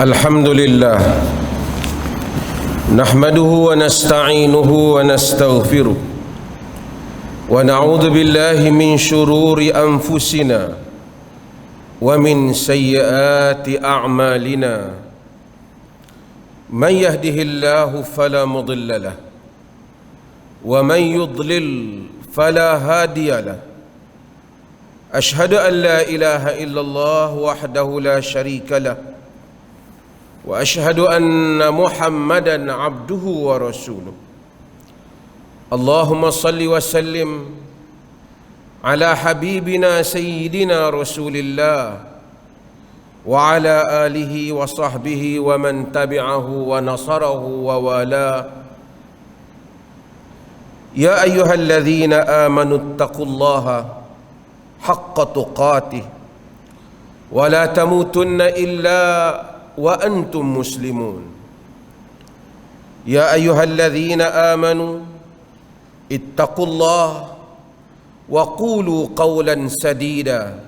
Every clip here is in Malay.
الحمد لله نحمده ونستعينه ونستغفره ونعوذ بالله من شرور أنفسنا ومن سيئات أعمالنا من يهده الله فلا مضل له ومن يضلل فلا هادي له أشهد أن لا إله إلا الله وحده لا شريك له وأشهد أن محمدا عبده ورسوله اللهم صل وسلم على حبيبنا سيدنا رسول الله وعلى آله وصحبه ومن تبعه ونصره ووالاه يا أيها الذين آمنوا اتقوا الله حق تقاته ولا تموتن إلا وأنتم مسلمون يا أيها الذين آمنوا اتقوا الله وقولوا قولا سديدا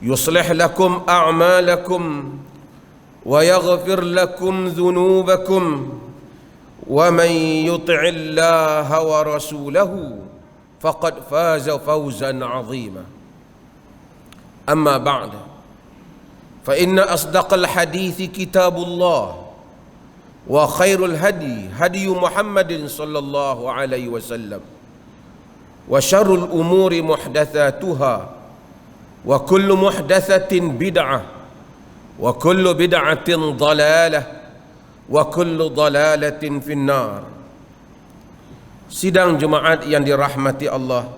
يصلح لكم أعمالكم ويغفر لكم ذنوبكم ومن يطع الله ورسوله فقد فاز فوزا عظيما أما بعد فإن أصدق الحديث كتاب الله وخير الهدي هدي محمد صلى الله عليه وسلم وشر الأمور محدثاتها وكل محدثة بدعة وكل بدعة ضلالة وكل ضلالة في النار. Sidang jemaat yang dirahmati Allah,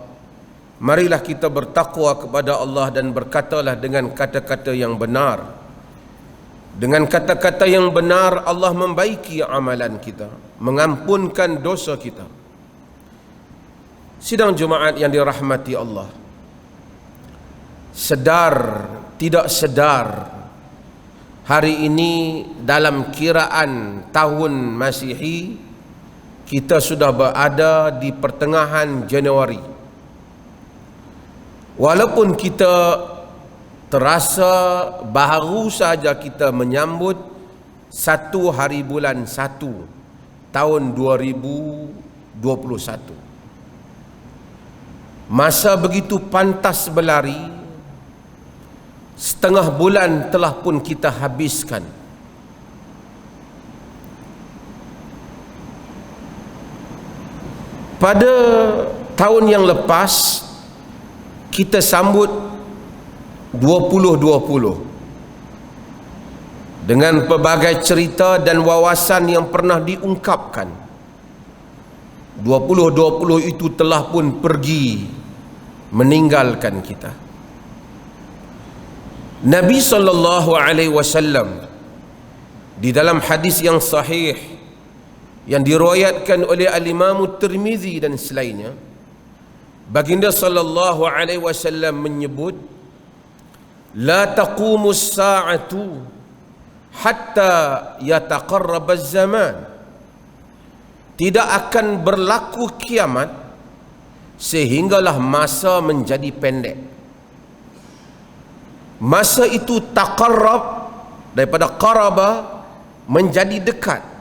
marilah kita bertakwa kepada Allah dan berkatalah dengan kata-kata yang benar. Dengan kata-kata yang benar Allah membaiki amalan kita, mengampunkan dosa kita. Sidang jemaat yang dirahmati Allah, sedar tidak sedar, hari ini dalam kiraan tahun Masihi kita sudah berada di pertengahan Januari. Walaupun kita terasa baru saja kita menyambut 1 hari bulan 1 tahun 2021. Masa begitu pantas berlari, setengah bulan telah pun kita habiskan. Pada tahun yang lepas kita sambut 2020 dengan pelbagai cerita dan wawasan yang pernah diungkapkan. 2020 itu telah pun pergi meninggalkan kita. Nabi SAW di dalam hadis yang sahih yang diriwayatkan oleh Al-Imam Tirmizi dan selainnya, baginda sallallahu alaihi wasallam menyebut, la taqumus sa'atu hatta yataqarrab az-zaman, tidak akan berlaku kiamat sehinggalah masa menjadi pendek. Masa itu taqarrab daripada qaraba, menjadi dekat.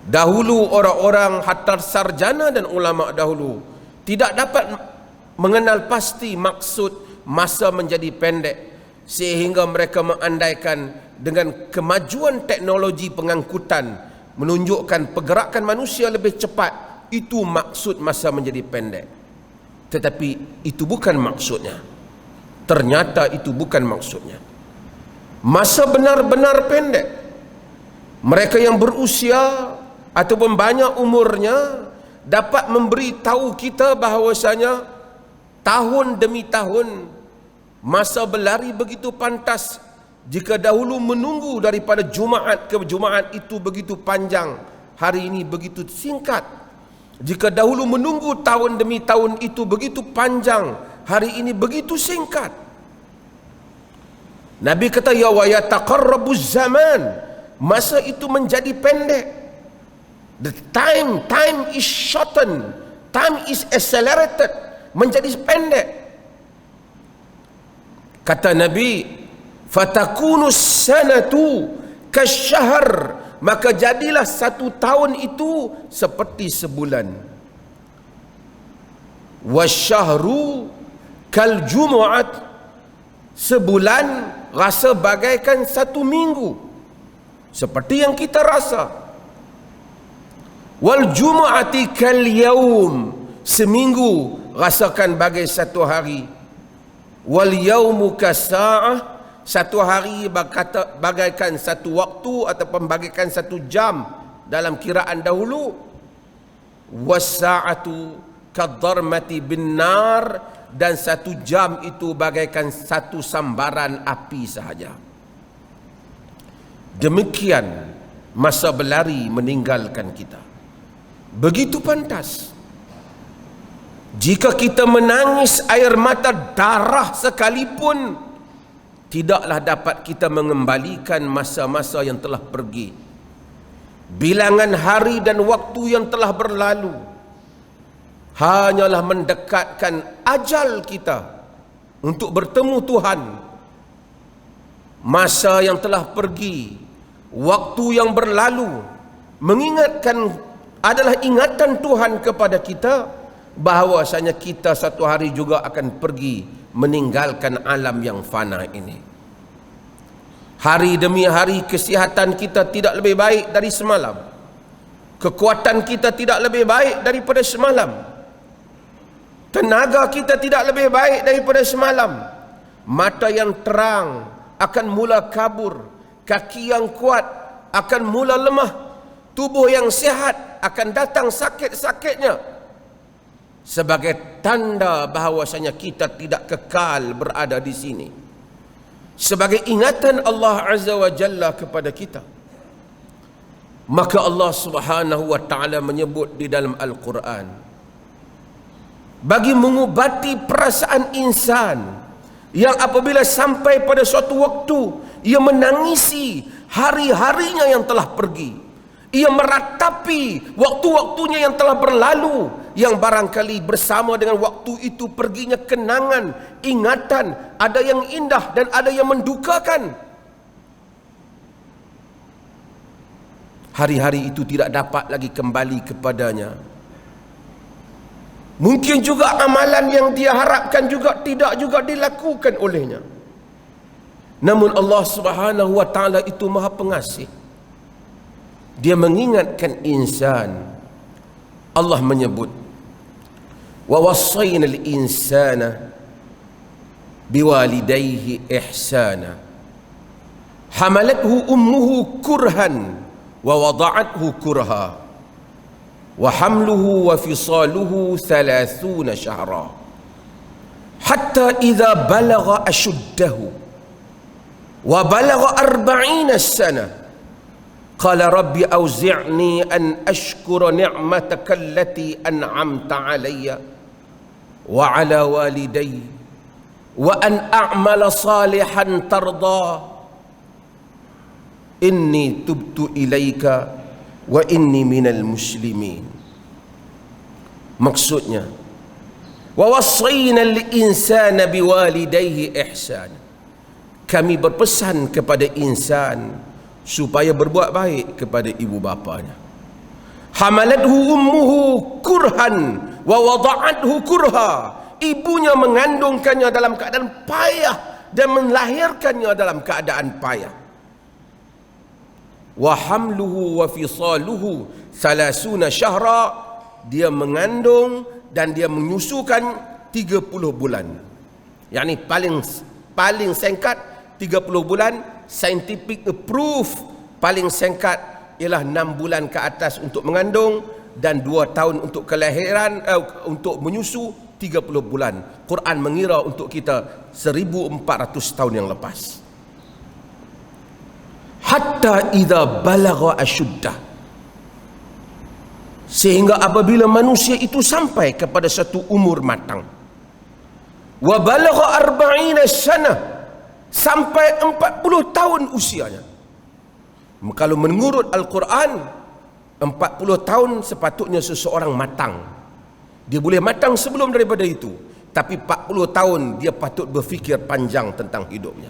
Dahulu orang-orang hatta sarjana dan ulama dahulu tidak dapat mengenal pasti maksud masa menjadi pendek, sehingga mereka mengandaikan dengan kemajuan teknologi pengangkutan menunjukkan pergerakan manusia lebih cepat, itu maksud masa menjadi pendek. Tetapi itu bukan maksudnya. Ternyata itu bukan maksudnya. Masa benar-benar pendek. Mereka yang berusia ataupun banyak umurnya dapat memberi tahu kita bahawasanya tahun demi tahun masa berlari begitu pantas. Jika dahulu menunggu daripada Jumaat ke Jumaat itu begitu panjang, hari ini begitu singkat. Jika dahulu menunggu tahun demi tahun itu begitu panjang, hari ini begitu singkat. Nabi kata, ya wa yataqarrabuz zaman, masa itu menjadi pendek. The time is shortened, time is accelerated, menjadi pendek. Kata Nabi, Fatakunu sanatu kasyahr, maka jadilah 1 tahun itu seperti sebulan. Wasyahru kal jumu'at, sebulan rasa bagaikan 1 minggu, seperti yang kita rasa. Wal jumu'ati kal yaum, seminggu rasakan bagai 1 hari. Wal yaumu kasa'ah, 1 hari bagaikan 1 waktu ataupun bagaikan 1 jam dalam kiraan dahulu. Was-sa'atu kadharmati bin nar, dan 1 jam itu bagaikan 1 sambaran api sahaja. Demikian masa berlari meninggalkan kita. Begitu pantas. Jika kita menangis air mata darah sekalipun, tidaklah dapat kita mengembalikan masa-masa yang telah pergi. Bilangan hari dan waktu yang telah berlalu hanyalah mendekatkan ajal kita untuk bertemu Tuhan. Masa yang telah pergi, waktu yang berlalu, adalah ingatan Tuhan kepada kita bahawasanya kita satu hari juga akan pergi meninggalkan alam yang fana ini. Hari demi hari kesihatan kita tidak lebih baik dari semalam. Kekuatan kita tidak lebih baik daripada semalam. Tenaga kita tidak lebih baik daripada semalam. Mata yang terang akan mula kabur, kaki yang kuat akan mula lemah, tubuh yang sihat akan datang sakit-sakitnya, sebagai tanda bahawasanya kita tidak kekal berada di sini. Sebagai ingatan Allah Azza wa Jalla kepada kita. Maka Allah Subhanahu wa Ta'ala menyebut di dalam Al-Quran, bagi mengubati perasaan insan yang apabila sampai pada suatu waktu ia menangisi hari-harinya yang telah pergi, ia meratapi waktu-waktunya yang telah berlalu, yang barangkali bersama dengan waktu itu perginya kenangan, ingatan, ada yang indah dan ada yang mendukakan. Hari-hari itu tidak dapat lagi kembali kepadanya. Mungkin juga amalan yang dia harapkan juga tidak juga dilakukan olehnya. Namun Allah Subhanahu wa Ta'ala itu Maha Pengasih. Dia mengingatkan insan. Allah menyebut, wa wassayna al-insana biwalidayhi ihsana hamalathu ummuhu kurhan wa wada'athu kurha wa hamluhu wa fisaluhu 30 syahra hatta idza balagha ashuddahu wa balagha 40 sana qala rabbi awzi'ni an ashkura ni'mataka allati an'amta alayya wa ala walidayya wa an a'mala salihan tarda inni tubtu ilaika wa inni minal muslimin. Maksudnya, wa wassayna al-insana biwalidayhi ihsan, kami berpesan kepada insan supaya berbuat baik kepada ibu bapanya. Hamalathu ummuhu kurhan wa wada'athu kurha, ibunya mengandungkannya dalam keadaan payah dan melahirkannya dalam keadaan payah. Wa hamluhu wa fisaluhu 30 syahra, dia mengandung dan dia menyusukan 30 bulan. Yani paling singkat 30 bulan, scientific approved paling singkat ialah 6 bulan ke atas untuk mengandung dan 2 tahun untuk kelahiran, untuk menyusu 30 bulan. Quran mengira untuk kita 1400 tahun yang lepas. Hatta idza balagha ashuddah, sehingga apabila manusia itu sampai kepada satu umur matang, wa balagha 40 sana, sampai 40 tahun usianya. Kalau menurut Al-Quran, 40 tahun sepatutnya seseorang matang. Dia boleh matang sebelum daripada itu, tapi 40 tahun dia patut berfikir panjang tentang hidupnya.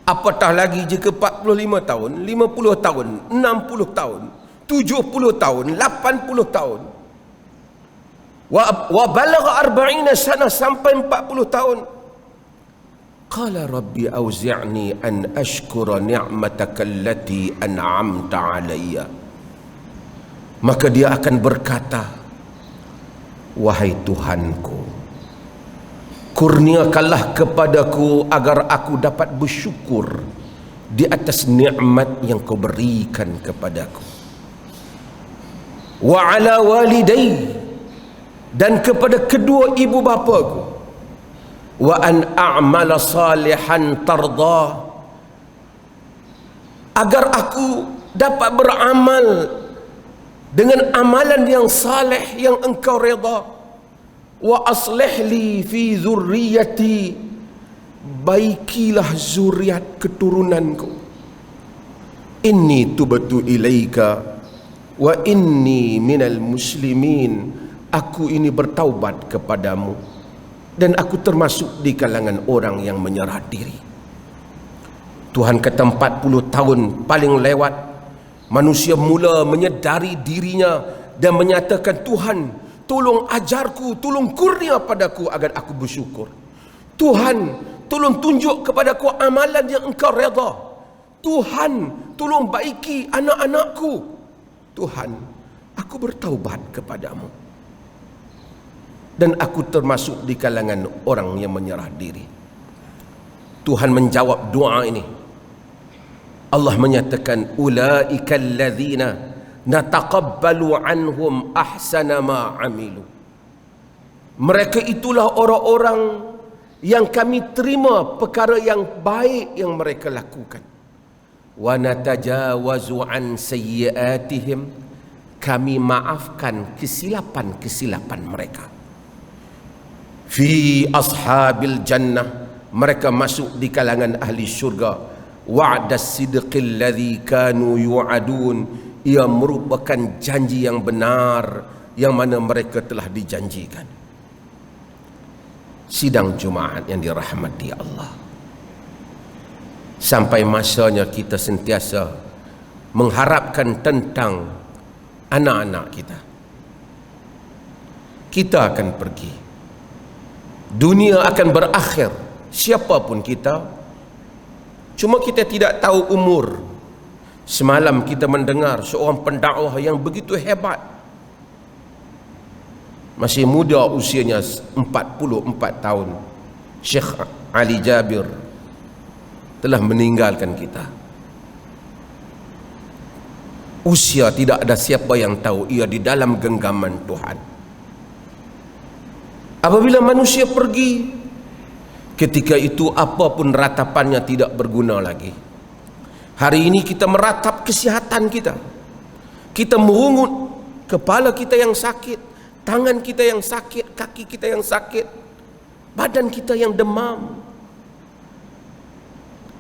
Apatah lagi jika 45 tahun, 50 tahun, 60 tahun, 70 tahun, 80 tahun. Wa balagha 40 sana sampai 40 tahun. Qala rabbi auzi'ni an ashkura ni'mataka allati an'amta alayya. Maka dia akan berkata, wahai Tuhanku, kurniakanlah kepadaku agar aku dapat bersyukur di atas nikmat yang kau berikan kepadaku. Wa ala walidayya, dan kepada kedua ibu bapaku. Wa an a'mala salihan tarda, agar aku dapat beramal dengan amalan yang saleh yang engkau redha. Wa aslih li fi zurriyyati, baikilah zuriat keturunanku. Inni tubtu ilaika wa inni minal muslimin, aku ini bertaubat kepadamu dan aku termasuk di kalangan orang yang menyerah diri. Tuhan kata 40 tahun paling lewat, manusia mula menyedari dirinya dan menyatakan, Tuhan tolong ajarku, tolong kurnia padaku agar aku bersyukur. Tuhan tolong tunjuk kepadaku amalan yang engkau redha. Tuhan tolong baiki anak-anakku. Tuhan, aku bertaubat kepadamu dan aku termasuk di kalangan orang yang menyerah diri. Tuhan menjawab doa ini. Allah menyatakan, ulaikal ladzina nataqabbalu anhum ahsana ma amilu. Mereka itulah orang-orang yang kami terima perkara yang baik yang mereka lakukan. Wa natajawazu an sayyiatihim, kami maafkan kesilapan-kesilapan mereka. Fi ashabil jannah, mereka masuk di kalangan ahli syurga. Wa'das sidqil ladzi kanu yu'adun, ia merupakan janji yang benar yang mana mereka telah dijanjikan. Sidang Jumaat yang dirahmati Allah, sampai masanya kita sentiasa mengharapkan tentang anak-anak kita. Kita akan pergi, dunia akan berakhir, siapapun kita, cuma kita tidak tahu umur. Semalam kita mendengar seorang pendakwah yang begitu hebat, masih muda usianya 44 tahun, Syekh Ali Jabir, telah meninggalkan kita. Usia tidak ada siapa yang tahu, ia di dalam genggaman Tuhan. Apabila manusia pergi, ketika itu apapun ratapannya tidak berguna lagi. Hari ini kita meratap kesihatan kita. Kita merungut kepala kita yang sakit, tangan kita yang sakit, kaki kita yang sakit, badan kita yang demam.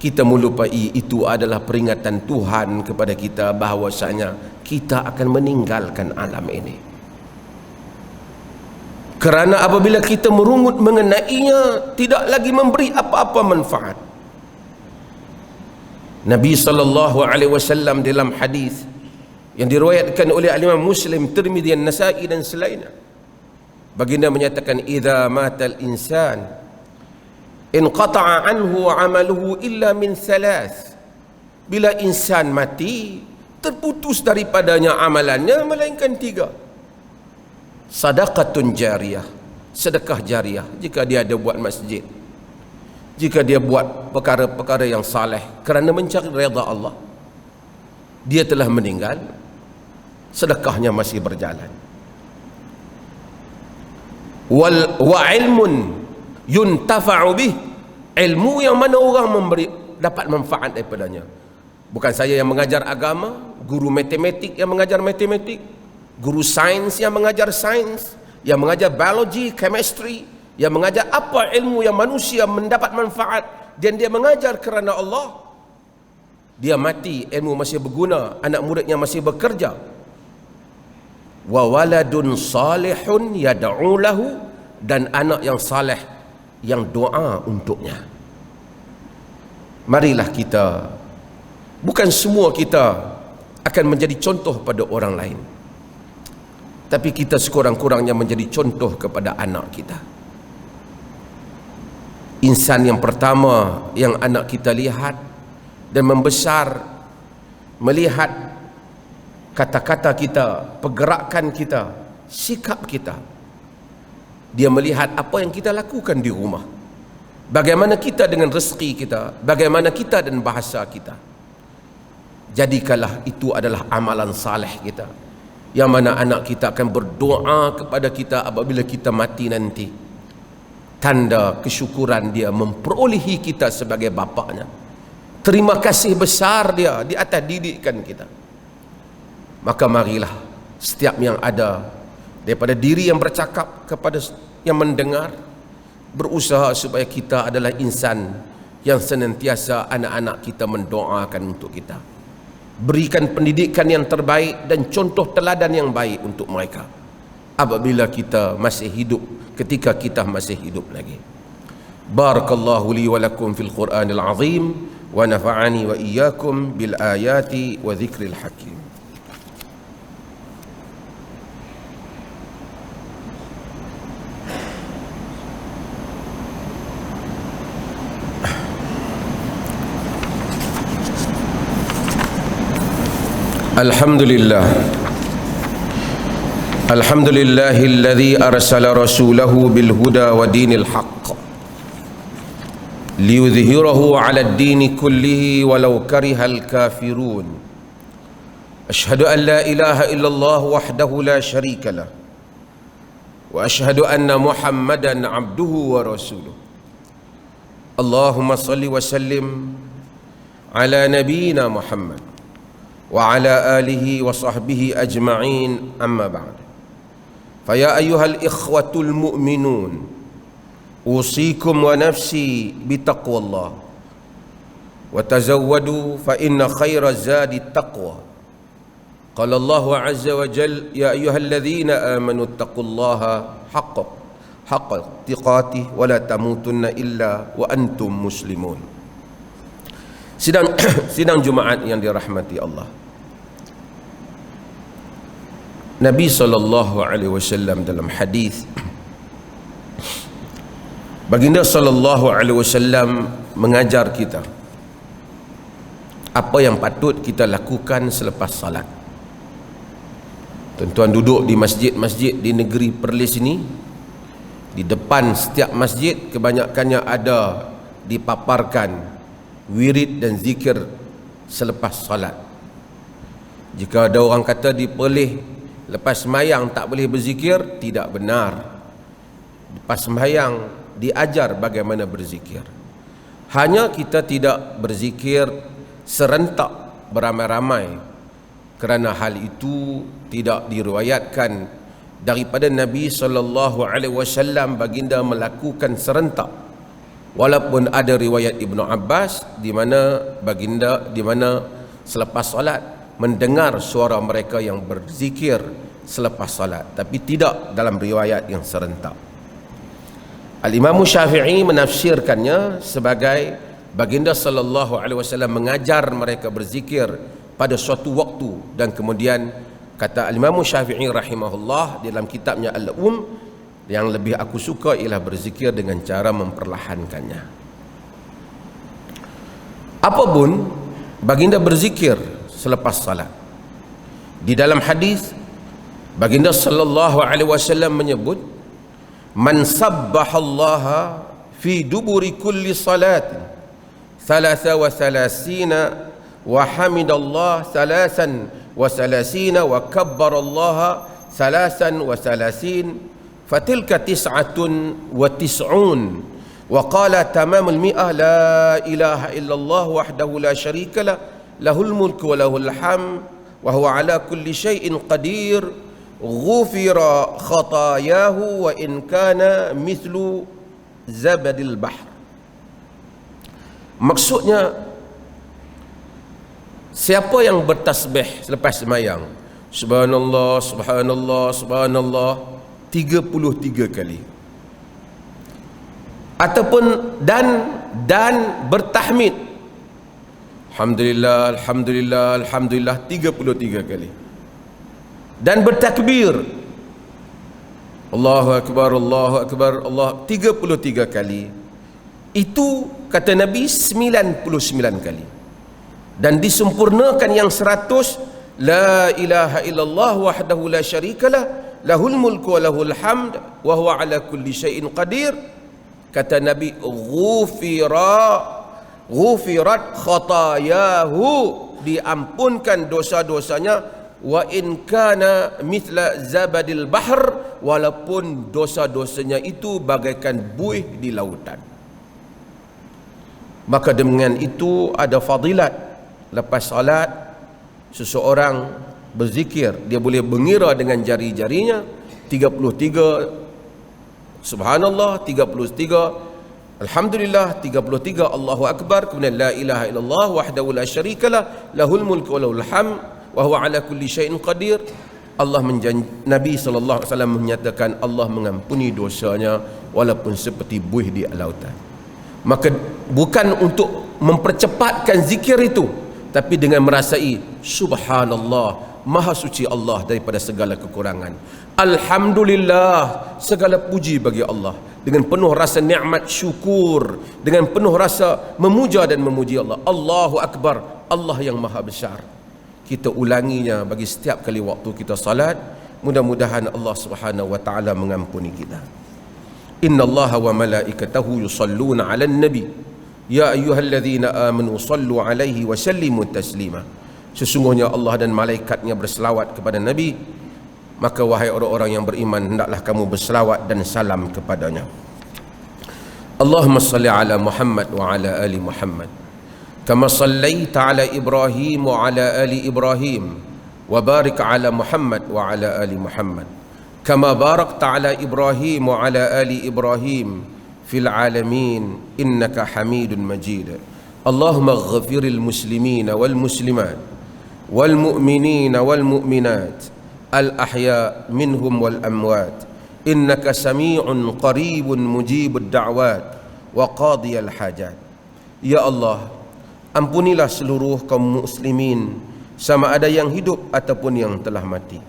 Kita melupai itu adalah peringatan Tuhan kepada kita bahwasanya kita akan meninggalkan alam ini. Kerana apabila kita merungut mengenainya, tidak lagi memberi apa-apa manfaat. Nabi SAW dalam hadis yang diriwayatkan oleh Imam Muslim, Tirmidzi, An-Nasa'i dan selainnya, baginda menyatakan, idza matal insan inqata'a anhu 'amaluhu illa min thalath. Bila insan mati, terputus daripadanya amalannya melainkan 3. Sadaqatun jariyah, sedekah jariah, jika dia ada buat masjid, jika dia buat perkara-perkara yang saleh kerana mencari redha Allah, dia telah meninggal, sedekahnya masih berjalan. Wa ilmun yuntafa'u bih, ilmu yang mana orang dapat manfaat daripadanya. Bukan saya yang mengajar agama, guru matematik yang mengajar matematik, guru sains yang mengajar sains, yang mengajar biologi, chemistry, yang mengajar apa ilmu yang manusia mendapat manfaat, dan dia mengajar kerana Allah. Dia mati, ilmu masih berguna, anak muridnya masih bekerja. Wa waladun salihun yad'u lahu, dan anak yang saleh yang doa untuknya. marilah kita, bukan semua kita akan menjadi contoh pada orang lain, tapi kita sekurang-kurangnya menjadi contoh kepada anak kita. Insan yang pertama yang anak kita lihat dan membesar, melihat kata-kata kita, pergerakan kita, sikap kita. Dia melihat apa yang kita lakukan di rumah, bagaimana kita dengan rezeki kita, bagaimana kita dan bahasa kita. Jadikanlah itu adalah amalan saleh kita, yang mana anak kita akan berdoa kepada kita apabila kita mati nanti. Tanda kesyukuran dia memperolehi kita sebagai bapaknya. Terima kasih besar dia di atas didikan kita. Maka marilah setiap yang ada, daripada diri yang bercakap kepada yang mendengar, berusaha supaya kita adalah insan yang senantiasa anak-anak kita mendoakan untuk kita. Berikan pendidikan yang terbaik dan contoh teladan yang baik untuk mereka apabila kita masih hidup, ketika kita masih hidup lagi. Barakallahu li wa lakum fil Qur'anil azim wa nafa'ani wa iyyakum bil ayati wa dzikril hakim. Alhamdulillah. Alhamdulillahilladzi arsala rasulahu bil huda wa dinil haqq liyudhhirahu 'ala ad-dini kullihi walau karihal kafirun. Asyhadu an la ilaha illallah wahdahu la syarika lah wa asyhadu anna Muhammadan 'abduhu wa rasuluh. Allahumma shalli wa sallim ala nabiyyina Muhammad wa ala alihi wa sahbihi ajma'in, amma ba'd. Faya ayyuhal ikhwatul mu'minun, usikum wa nafsi bitaqwallah wa tazawwadu fa inna khaira zadi taqwa. Qala Allahu azza wa jalla, ya ayyuhalladzina amanu taqullaha haqqa tiqatih wa la tamutunna illa wa antum muslimun. Sidang Jumaat yang dirahmati Allah. Nabi SAW dalam hadis, baginda SAW mengajar kita apa yang patut kita lakukan selepas salat. Tuan-tuan duduk di masjid-masjid di negeri Perlis ini, di depan setiap masjid kebanyakannya ada dipaparkan wirid dan zikir selepas salat. Jika ada orang kata di Perlis lepas sembahyang tak boleh berzikir, tidak benar. Lepas sembahyang diajar bagaimana berzikir. Hanya kita tidak berzikir serentak beramai-ramai, kerana hal itu tidak diriwayatkan daripada Nabi SAW baginda melakukan serentak. Walaupun ada riwayat Ibnu Abbas di mana selepas salat mendengar suara mereka yang berzikir selepas salat, tapi tidak dalam riwayat yang serentak. Al-Imam Syafi'i menafsirkannya sebagai baginda SAW mengajar mereka berzikir pada suatu waktu, dan kemudian kata Al-Imam Syafi'i rahimahullah dalam kitabnya yang lebih aku suka ialah berzikir dengan cara memperlahankannya. Apapun baginda berzikir selepas salat. Di dalam hadis baginda SAW menyebut, man sabbahallaha fi duburi kulli salatin 33 wa hamidallah 33 wa kabbarallaha 33 fatilka 99 wa qala tamamul mi'ah la ilaha illallah wahdahu la syarika lah lahul mulku wa lahul hamd wa huwa ala kulli syai'in qadir ghufira khatayahu wa in kana mithlu zabadil bahr. Maksudnya, siapa yang bertasbih selepas sembahyang, subhanallah subhanallah subhanallah 33 kali, ataupun dan bertahmid Alhamdulillah, Alhamdulillah, Alhamdulillah 33 kali. Dan bertakbir Allahu Akbar, Allahu Akbar, Allah 33 kali. Itu kata Nabi 99 kali. Dan disempurnakan yang 100, la ilaha illallah wahdahu la syarikalah, lahul mulku wa lahul hamd wa huwa ala kulli syai'in qadir. Kata Nabi, ghufirat khatayahu, diampunkan dosa-dosanya, wa in kana mithla zabadil bahr, walaupun dosa-dosanya itu bagaikan buih di lautan. Maka dengan itu ada fadilat. Lepas salat seseorang berzikir, dia boleh mengira dengan jari-jarinya 33 subhanallah, 33 alhamdulillah, 33 Allahu Akbar, kemudian la ilaha illallah wahdahu la syarikalah, lahul mulku wa lahul hamd wa huwa ala kulli syai'in qadir. Nabi SAW menyatakan Allah mengampuni dosanya walaupun seperti buih di lautan. Maka bukan untuk mempercepatkan zikir itu, tapi dengan merasai subhanallah, maha suci Allah daripada segala kekurangan, alhamdulillah, segala puji bagi Allah, dengan penuh rasa nikmat syukur, dengan penuh rasa memuja dan memuji Allah. Allahu Akbar, Allah yang maha besar. Kita ulanginya bagi setiap kali waktu kita salat. Mudah-mudahan Allah Subhanahu wa taala mengampuni kita. Innallaha wa malaikatahu yusalluna 'alan nabi ya ayyuhalladzina amanu sallu 'alaihi wa sallimu taslima. Sesungguhnya Allah dan malaikatnya berselawat kepada Nabi, maka wahai orang-orang yang beriman, hendaklah kamu berselawat dan salam kepadanya. Allahumma salli ala Muhammad wa ala ali Muhammad kama sallaita ala Ibrahim wa ala ali Ibrahim, wa barik ala Muhammad wa ala ali Muhammad kama barakta ala Ibrahim wa ala ali Ibrahim fil alamin innaka Hamidun Majid. Allahumma ighfiril muslimina wal muslimat wal mu'minina wal mu'minat al ahya minhum wal amwat innaka sami'un qaribun mujibud da'wat wa qadiyal hajat. Ya Allah, ampunilah seluruh kaum muslimin, sama ada yang hidup ataupun yang telah mati.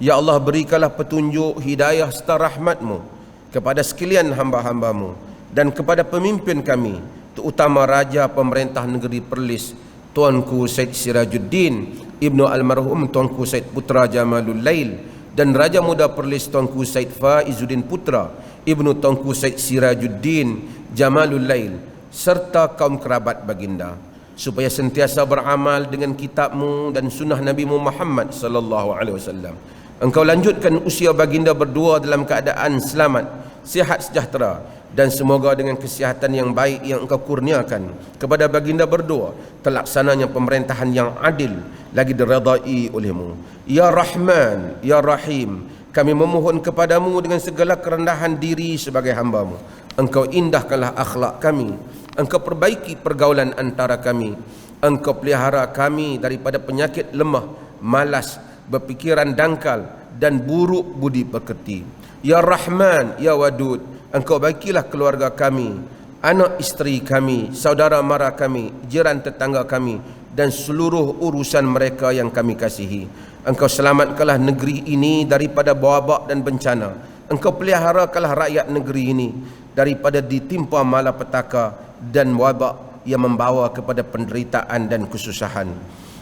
Ya Allah, berikanlah petunjuk, hidayah serta rahmat-Mu kepada sekalian hamba-hamba-Mu dan kepada pemimpin kami, terutama Raja Pemerintah Negeri Perlis Tuanku Said Sirajuddin Ibnu Almarhum Tuanku Said Putra Jamalul Lail, dan Raja Muda Perlis Tuanku Said Faizuddin Putra Ibnu Tuanku Said Sirajuddin Jamalul Lail, serta kaum kerabat baginda, supaya sentiasa beramal dengan kitab-Mu dan sunnah Nabi-Mu Muhammad sallallahu alaihi wasallam. Engkau lanjutkan usia baginda berdua dalam keadaan selamat, sihat sejahtera, dan semoga dengan kesihatan yang baik yang Engkau kurniakan kepada baginda berdua, terlaksananya pemerintahan yang adil lagi diredai oleh-Mu. Ya Rahman, Ya Rahim, kami memohon kepadamu dengan segala kerendahan diri sebagai hamba-Mu. Engkau indahkanlah akhlak kami, Engkau perbaiki pergaulan antara kami, Engkau pelihara kami daripada penyakit lemah, malas, berpikiran dangkal, dan buruk budi pekerti. Ya Rahman, Ya Wadud, Engkau baikilah keluarga kami, anak isteri kami, saudara mara kami, jiran tetangga kami, dan seluruh urusan mereka yang kami kasihi. Engkau selamatkanlah negeri ini daripada wabak dan bencana. Engkau peliharakanlah rakyat negeri ini daripada ditimpa malapetaka dan wabak yang membawa kepada penderitaan dan kesusahan.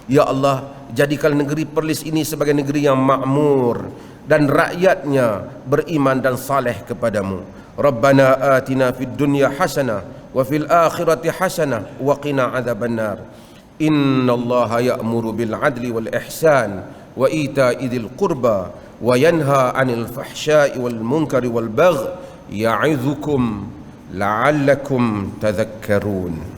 Ya Allah, jadikan negeri Perlis ini sebagai negeri yang makmur dan rakyatnya beriman dan saleh kepadamu. Rabbana atina fid dunya hasanah wa fil akhirati hasanah wa qina adzabannar. Innallaha ya'muru bil adli wal ihsan wa ita'i dzil qurba wa yanha 'anil fahsya'i wal munkari wal baghi ya'idzukum la'allakum tadhakkarun.